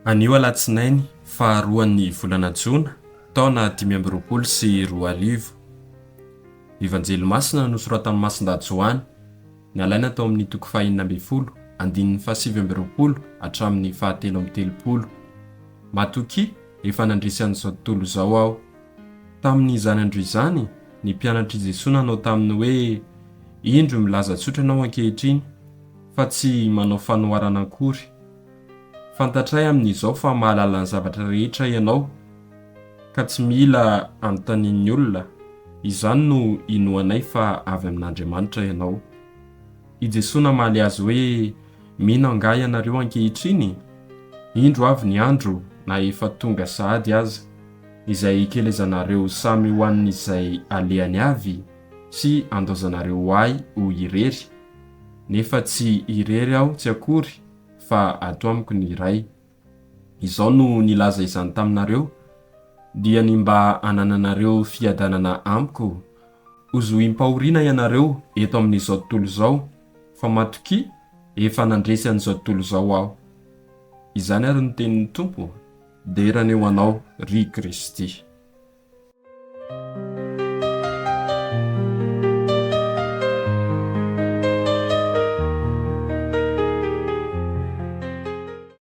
Anio Alatsinainy faharoan'ny volana Jona taona 2024. Evanjely Masina nosoratan'i Masina Joany, nalaina tao amin'ny toko 420 andininy 720 hatramin'ny 730. Matokia efa nandresy an'izao tontolo izao aho. Tamin'izany andro izany ny mpianatr'i Jesoa nanao taminy hoe Indro milaza tsotra ianao ankehitriny fa tsy manao fanoharana akory. Fantatray amin'izao fa mahalala ny zavatra rehetra ianao ka tsy mila hanontanian'ny olona. Izany no inoanay fa avy amin'Andriamanitra ianao. I Jesoa namaly azy hoe mino anga ianareo ankehitriny, indro avy ny andro na efa tonga sahady aza, izay ikelezanareo samy ho an'izay alehany avy sy andaozanareo ahy ho irery, nefa tsy irery aho tsy akory fa ato amiko ny iray. Izao no nilaza izany taminareo dia ny mba anananareo fiadanana amiko. Hozoim-pahoriana ianareo eto amin'izao tontolo izao, fa Matokia efa nandresy an'izao tontolo izao aho. Izany ary ny tenin'ny Tompo, derany eo anao ry Kristy.